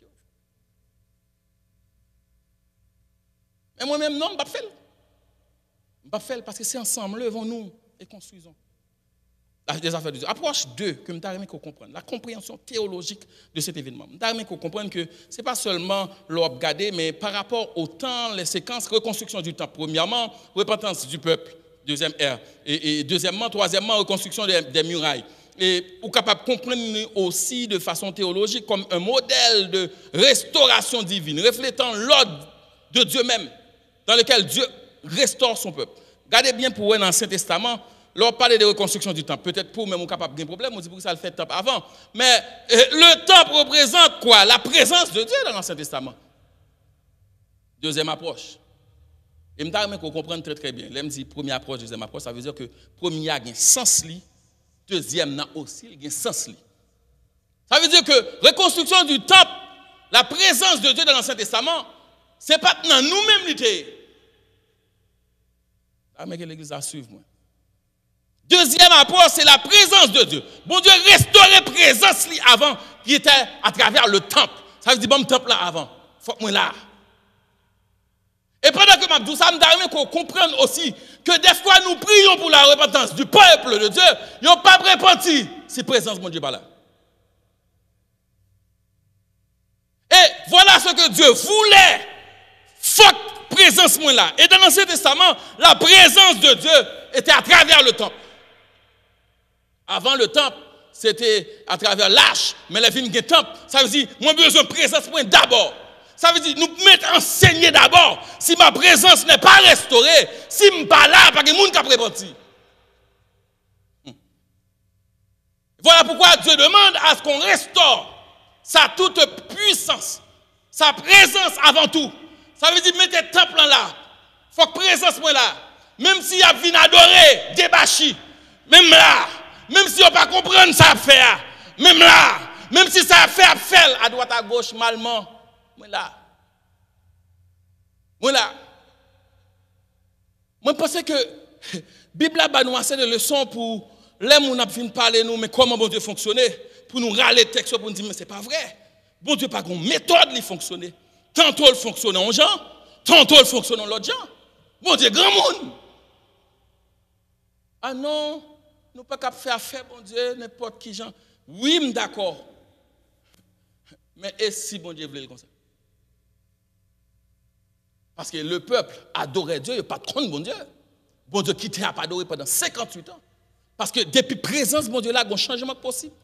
Mais moi-même, non, je ne vais pas faire. Je ne vais pas faire parce que c'est ensemble, levons-nous et construisons. Des affaires de Dieu. Approche 2, que je t'arrive qu'on comprenne. La compréhension théologique de cet événement. Je t'arrive qu'on comprenne que ce n'est pas seulement l'obgadé, mais par rapport au temps, les séquences, reconstruction du temple. Premièrement, repentance du peuple. Deuxième R. Et deuxièmement, troisièmement, reconstruction des murailles. Et ou capable de comprendre aussi de façon théologique comme un modèle de restauration divine, reflétant l'ordre de Dieu même, dans lequel Dieu restaure son peuple. Regardez bien pour vous dans l'Ancien Testament. Lorsqu'on parle de reconstruction du temple, peut-être pour même on capable de problème, on dit pour ça le fait temple avant. Mais le temple représente quoi? La présence de Dieu dans l'Ancien Testament. Deuxième approche. Et je veux qu'on comprenne très très bien. Là, je dis première approche, deuxième approche, ça veut dire que premier a un sens li, deuxième a aussi un sens li. Ça veut dire que reconstruction du temple, la présence de Dieu dans l'Ancien Testament, ce n'est pas dans nous-mêmes l'idée. Ah, mais que l'Église a suivi moi. Deuxième approche, c'est la présence de Dieu. Bon Dieu restaurer présence avant qui était à travers le temple. Ça veut dire bon temple là avant. Faut que moi là. Et pendant que Mabdou ça, je qu'on comprenne aussi que des fois nous prions pour la repentance du peuple de Dieu, ils n'ont pas repenti si présence de Dieu pas là. Et voilà ce que Dieu voulait. Forte présence moi là. Et dans l'Ancien Testament, la présence de Dieu était à travers le temple. Avant le temple, c'était à travers l'arche, mais la vie de temple, ça veut dire moi besoin de présence moi d'abord. Ça veut dire nous mettre enseigner d'abord. Si ma présence n'est pas restaurée, si je ne suis pas là, pas de monde qui a repenti. Voilà pourquoi Dieu demande à ce qu'on restaure sa toute puissance, sa présence avant tout. Ça veut dire mettez temple là. Il faut que présence moi là. Même si y a venu adorer, débâcher, même là, même si on pas comprendre ça faire, même là, même si ça fait à droite à gauche malement, moi là. Moi là. Moi pense que la Bible a nous assez de leçons pour les gens qui viennent parler nous mais comment bon Dieu fonctionne pour nous râler texte pour nous dire mais c'est pas vrai. Bon Dieu pas une méthode qui fonctionne. Tantôt il fonctionne en gens, tantôt il fonctionne en l'autre gens. Bon Dieu grand monde. Ah non, nous pas capable faire affaire bon Dieu n'importe qui gens. Oui, d'accord. Mais est-ce si bon Dieu voulait comme ça? Parce que le peuple adorait Dieu, il pas de bon Dieu. Bon Dieu quitté à pas adorer pendant 58 ans. Parce que depuis présence bon Dieu là, il y a un changement possible.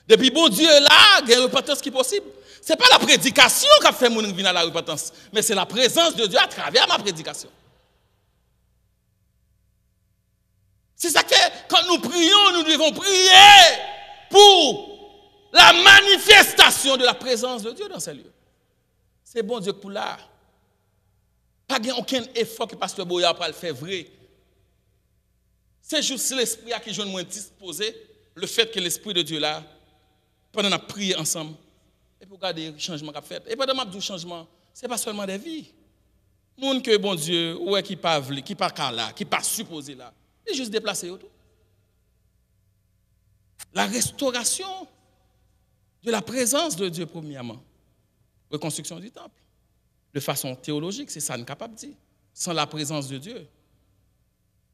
Depuis bon Dieu là, il y a une repentance qui est possible. Ce n'est pas la prédication qui a fait mon venir à la repentance, mais c'est la présence de Dieu à travers ma prédication. C'est ça que quand nous prions, nous devons prier pour la manifestation de la présence de Dieu dans ces lieux. C'est bon Dieu pour là. Pas aucun effort que pasteur Boya pour le faire vrai. C'est juste l'esprit qui joue moins disposé, le fait que l'esprit de Dieu là, pendant qu'on a prié ensemble, et pour regarder le changement qu'on a fait. Et pendant que changement, ce n'est pas seulement des vies. Moun que bon Dieu, ouais qui pas là, qui pas supposé là, il juste déplacé autour. La restauration de la présence de Dieu premièrement. Reconstruction du temple. De façon théologique, c'est ça qu'on est capable de dire. Sans la présence de Dieu,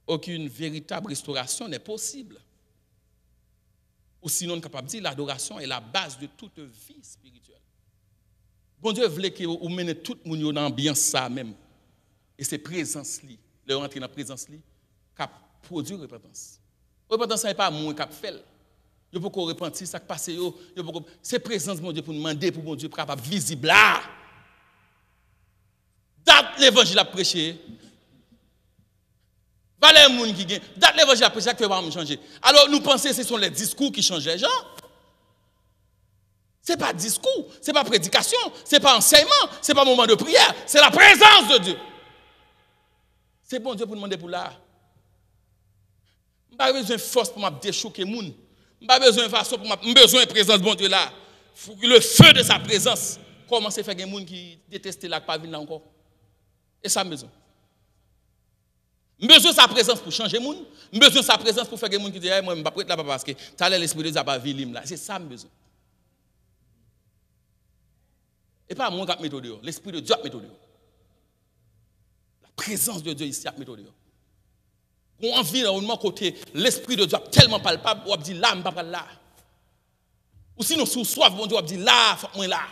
aucune véritable restauration n'est possible. Ou sinon, on est capable de dire l'adoration est la base de toute vie spirituelle. Bon Dieu voulait que vous menez tout le monde dans l'ambiance ça même. Et c'est présence li, le rentrer dans la présence li, qui produit repentance. Repentance n'est pas moi qui fait. Il faut qu'on repentir ça qui passe c'est présence de mon Dieu pour nous demander pour mon Dieu capable visible là. Date l'évangile à prêcher. Valez les gens qui gagnent. Date l'évangile à prêcher, ça ne va pas changer. Alors nous pensons que ce sont les discours qui changent les gens. Ce n'est pas discours, ce n'est pas prédication, ce n'est pas enseignement, ce n'est pas moment de prière, c'est la présence de Dieu. C'est bon Dieu pour demander pour là. Je n'ai pas besoin de force pour me déchoquer les gens. Je n'ai pas besoin de façon pour besoin de présence de bon Dieu là. Le feu de sa présence commence à faire des gens qui détestent là, qui ne pas venir là encore. Et ça me besoin. Besoin de sa présence pour changer les gens. Besoin de sa présence pour faire des gens qui disent moi je ne vais pas prêter là parce que tu as l'esprit de Dieu n'a pas vu là. C'est ça me besoin. Et pas moi qui ai méthode, l'esprit de Dieu a méthode. La présence de Dieu ici a méthode. On envie dans le côté l'esprit de Dieu tellement palpable, on dit là, je ne vais pas là. Ou sinon, sous soif, bon Dieu, on dit là, faut moi là.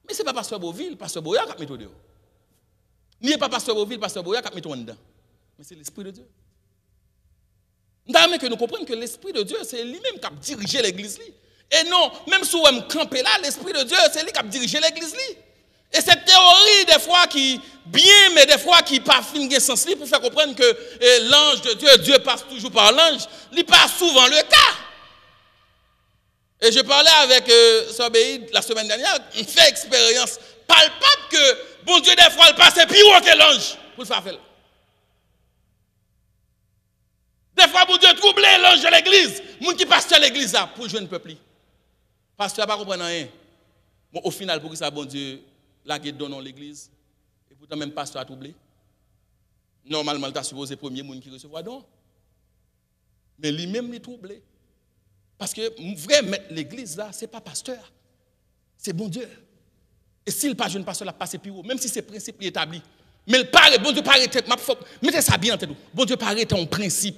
Mais ce n'est pas pasteur Beauville, pasteur Boya qui a méthode. Ni pas pasteur Beauville, pasteur Boya qui a méthode dedans. Mais c'est l'esprit de Dieu. Nous avons que nous comprenions que l'esprit de Dieu, c'est lui-même qui a dirigé l'église. Et non, même si on campe là, l'esprit de Dieu, c'est lui qui a dirigé l'église. Et cette théorie, des fois qui bien, mais des fois qui pas fin de sens, pour faire comprendre que l'ange de Dieu, Dieu passe toujours par l'ange, il passe souvent le cas. Et je parlais avec Sobéid la semaine dernière, on fait expérience palpable que bon Dieu, des fois, il passe plus haut que l'ange pour le faire. Des fois, bon Dieu trouble l'ange de l'église, les gens qui passent à l'église pour jouer un peuple. Pasteur n'a pas compris rien. Bon, au final, pour que ça, bon Dieu, la guette donne l'église, et pourtant même pasteur a troublé. Normalement, il a supposé le premier monde qui recevra don. Mais lui-même, il est troublé. Parce que vrai mettre l'église là, ce n'est pas pasteur. C'est bon Dieu. Et s'il n'est pas jeune pasteur, il a passé plus haut, même si c'est principe établi. Mais le paraît, bon Dieu paraît tête, mettez ça bien en tête. Bon Dieu paraît un principe.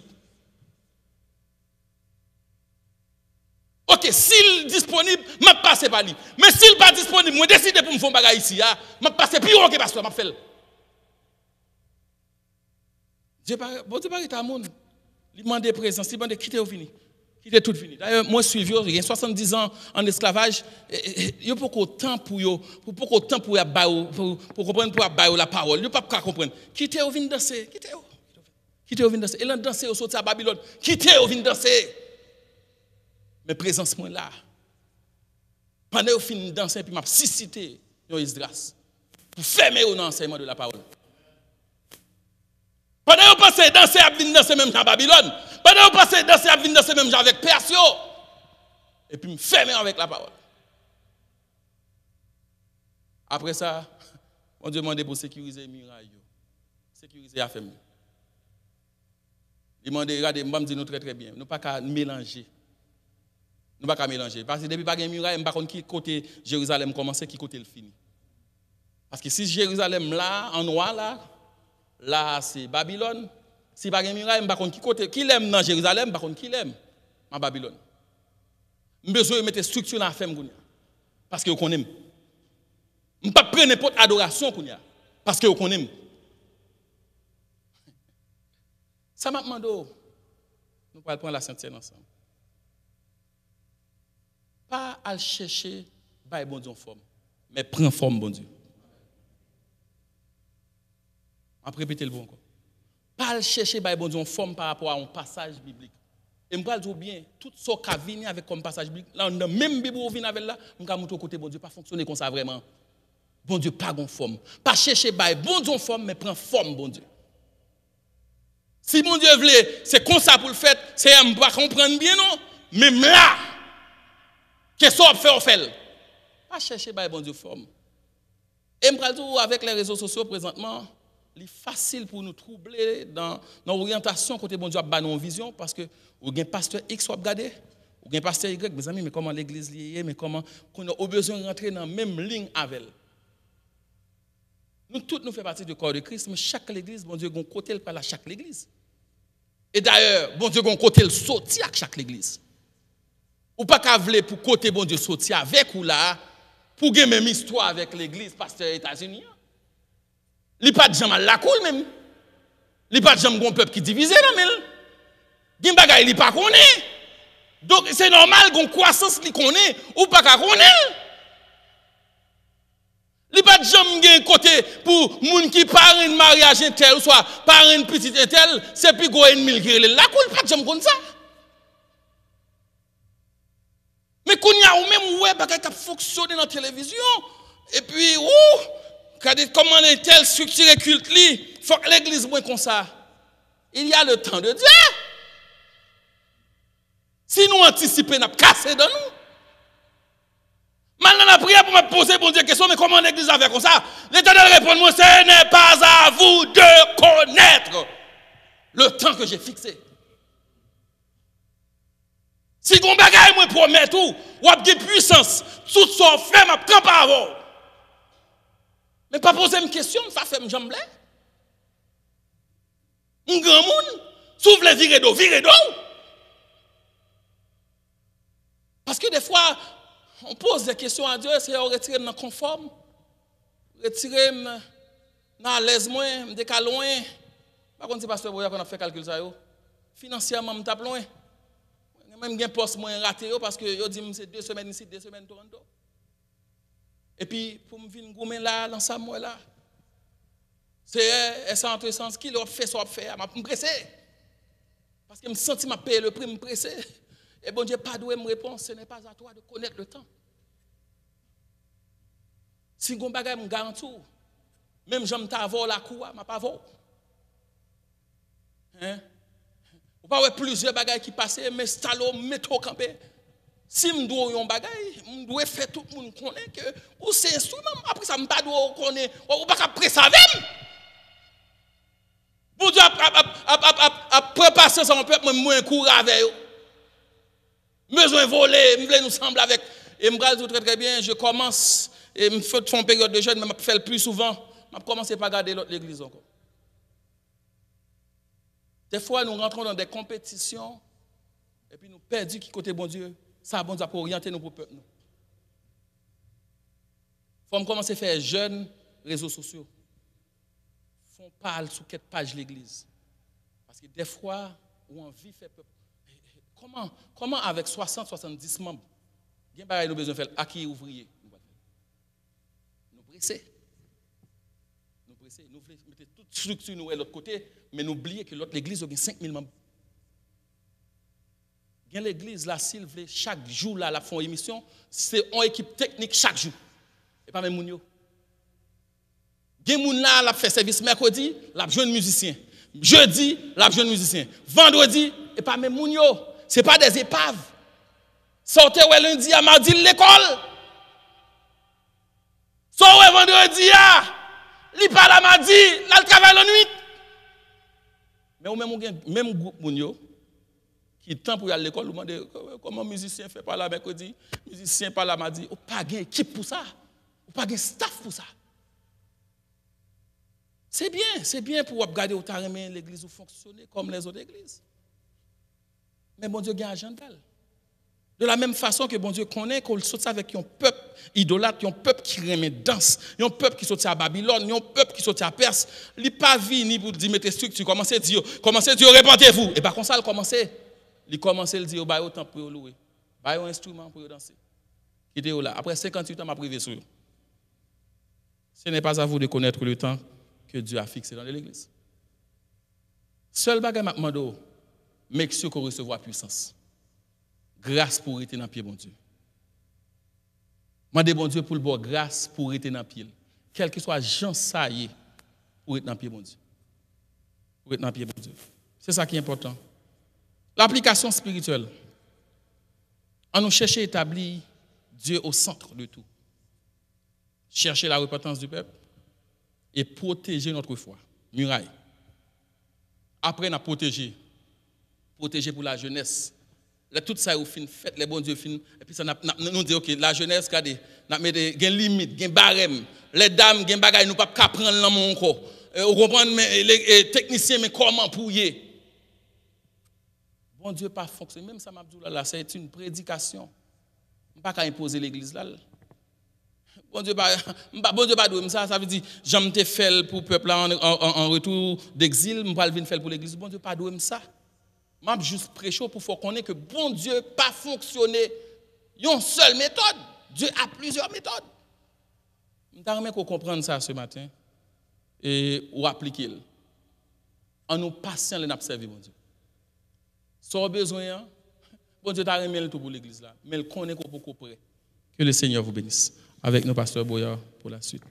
OK, s'il est disponible, je passe par lui. Mais s'il n'est pas disponible, je décide pour me faire un bagage ici, je passe plus haut que pasteur, je fais. Bon Dieu paraît à monde. Il demande présence, il demande quitter au fini. Quitter tout fini. D'ailleurs, moi je suis vieux, il y a 70 ans en esclavage, il y a beaucoup de temps pour comprendre pour la parole. Il n'y a pas comprendre. Quitter au vin danser, quitter au vin danser. Et là danser au sortir à Babylone, quitter au vin danser. Mais présence moi là. Pendant que je finis de danser, puis je suscité Esdras pour fermer l'enseignement de la parole. Pendant que vous passez danser à venir danser même à Babylone, pendant que vous passez danser à venir danser même avec Persio, et puis me fermer avec la parole. Après ça, on demande pour sécuriser les murailles, sécuriser la famille. Il m'a dit, regardez, je me dis nous très très bien, nous ne pouvons pas mélanger. Nous ne pouvons pas mélanger. Parce que depuis qu'il y a une muraille, je ne sais pas qui côté Jérusalem commence, qui côté le fini. Parce que si Jérusalem là, en noir là c'est Babylone. Si pas une muraille, je ne sais pas qui côté, qui l'aime dans Jérusalem, je ne sais pas qui l'aime en Babylone. Je besoin de mettre structure dans la femme. Parce que vous connaissez. Je ne peux pas prendre n'importe adoration. Parce que vous connaissez. Ça m'a demandé, nous allons prendre la Sainte-Seine ensemble. Pas à chercher, bon Dieu en forme, mais prends forme, bon Dieu. On va répéter le bon encore. Pas à chercher, bon Dieu en forme par rapport à un passage biblique. Et je vais dire bien, tout ce qui vient avec comme passage biblique, là, on a même Bible qui vient avec là, je vais montrer côté bon Dieu, pas fonctionner comme ça vraiment. Bon Dieu, pas en forme. Pas chercher, bon Dieu en forme, mais prends forme, bon Dieu. Si mon Dieu voulait, c'est comme ça pour le faire, c'est un pas comprendre bien, non? Même là, qu'est-ce qu'on fait, on fait. Pas chercher, bon Dieu, forme. Et je avec les réseaux sociaux présentement, il est facile pour nous troubler dans l'orientation côté bon Dieu a une vision parce que vous avez un pasteur X ou regarder, vous avez un pasteur Y, mes amis, mais comment l'église liée, mais comment on a besoin de rentrer dans la même ligne avec elle. Nous tous nous faisons partie du corps de Christ, mais chaque église, bon Dieu, a un côté par à chaque église. Et d'ailleurs, bon Dieu, a un côté sorti à chaque église. Ou pas qu'à vouloir pour côté bon Dieu sorti avec ou là, pour gagner même histoire avec l'église pasteur des États-Unis. Il n'y a pas de gens à la cool même. Il n'y a pas de gens qui peuple qui divisé dans mille. Il n'y a pas de gens qui connaît. Donc c'est normal qu'on croissance qui connaît ou pas qu'à connaître. Il n'y a pas de gens qui côté pour les gens qui parlent un mariage tel ou soit par une petite tel, c'est plus gros une mille qui est la cool, pas de gens comme ça. Mais qu'on y a ou même ouais bagay qui fonctionner dans la télévision et puis comment est telle structure culte li, faut que l'église moins comme ça. Il y a le temps de Dieu. Si nous anticipons, nous casser dans nous. Maintenant, la prière pour me poser bon Dieu question, mais comment l'église a fait comme ça? L'Éternel répond moi, ce n'est pas à vous de connaître le temps que j'ai fixé. Si vous bagay moi promet tout, ou avez puissance, tout son fait m'a prend par avant. Mais pas poser une question, ça fait me jambe. Un grand monde, s'ouvre les virer d'eau. Parce que des fois, on pose des questions à Dieu, c'est retirer dans conforme, retirer dans l'aise moins, me décaler loin. Par contre, c'est pasteur Boya qu'on a fait calcul ça yo. Financièrement, me tape loin. Même un poste moins raté parce que yo dit c'est 2 semaines ici, 2 semaines Toronto. Et puis pour me venir goumer là l'ensemble moi là. C'est ça entre sens qui leur fait ça faire, m'a pressé. Parce que me senti m'a payer le prix me pressé. Et bon Dieu pas doué me répondre, ce n'est pas à toi de connaître le temps. Si gon bagay me garantit, même j'aime ta avoir la cour, m'a pas avoir. Hein? Ou pas plusieurs bagages qui passent, mais stalo métro campé. Si je dois un bagage, je dois faire tout le monde connaît que ou c'est instrument après ça me pas doit connaître ou pas après ça même. Bon Dieu a préparé ça mon peuple moins court avec eux. Besoin voler, me nous semble avec et me dire très très bien, je commence et me fais une période de jeûne mais me faire le plus souvent je commence par regarder l'autre l'église encore. Des fois, nous rentrons dans des compétitions et puis nous perdons qui côté bon Dieu. Ça, bon Dieu, pour orienter nous pour le peuple. Il faut commencer à faire jeunes réseaux sociaux. Font parler sur quelle page l'église. Parce que des fois, on a envie de faire peuple. Comment avec 60-70 membres, nous avons besoin de faire à qui ouvrier? Nous pressés. Nous mettons toute structure de l'autre côté, mais nous oublions que l'autre l'église a 5000 membres. L'église, là, s'il veut, chaque jour, là, la font émission, c'est une équipe technique chaque jour. Et pas même Mounio. Gen moun là, la fait service mercredi, la jeune musicien. Jeudi, la jeune musicien. Vendredi, et pas même Mounio. Ce n'est pas des épaves. Sortez lundi à mardi l'école. Sortez vendredi à, li pas la mardi, là le travail la nuit. Mais ou même groupe Mounio, qui temps pour aller à l'école, vous demandez comment musicien fait pas la mercredi, musicien pas la mardi, ou pas gain équipe pour ça, ou pas gain staff pour ça. C'est bien pour regarder au terrain l'église fonctionner comme les autres églises. Mais bon Dieu a un agenda. De la même façon que bon Dieu connaît qu'on saute avec un peuple idolâtre, un peuple qui remet danse, un peuple qui saute à Babylone, un peuple qui saute à Perse, il n'est pas venu pour dire mettez structure, commencez à dire répentez-vous. Et pas comme ça, il commence à dire bah autant pour louer. Bah un instrument pour danser. Qui est là après 58 ans m'a privé sur. Ce n'est pas à vous de connaître le temps que Dieu a fixé dans l'église. Seul bagage m'a demandé, make sure qu'on recevoir puissance. Grâce pour être dans le pied, bon Dieu. Mandez bon Dieu pour le bon grâce pour être dans le pied. Quel que soit Jean ça y est, pour être dans le pied, bon Dieu. Pour être dans le pied, bon Dieu. C'est ça qui est important. L'application spirituelle. On nous cherche à établir Dieu au centre de tout. Chercher la repentance du peuple et protéger notre foi. Muraille. Après, on a protégé pour la jeunesse. Là, tout ça, au fin, fait les bons dieux fin. Et puis, ça nous dit, OK, la jeunesse, regardez, nous avons des limites, des barèmes. Les dames, des bagages, nous ne pouvons pas prendre dans mon corps. Vous comprenez, les techniciens, mais comment pour y? Bon Dieu, pas fonctionner. Même ça, Mabdou, là, c'est une prédication. Je ne peux pas imposer l'église là. Bon Dieu, pas doué ça, ça veut dire, j'aime te faire pour le peuple en retour d'exil, je ne vais pas venir faire pour l'église. Bon Dieu, pas doué ça. Je vais juste prêcher pour faire connaître que bon Dieu pas fonctionner une seule méthode. Dieu a plusieurs méthodes. Je voudrais qu'on comprenne ça ce matin et ou appliquer. En nous patient, les observer, bon Dieu. Sans besoin, bon Dieu t'a remis tout pour l'église là, mais il connaît qu'on peut prêt. Que le Seigneur vous bénisse. Avec nous, pasteur Boyard, pour la suite.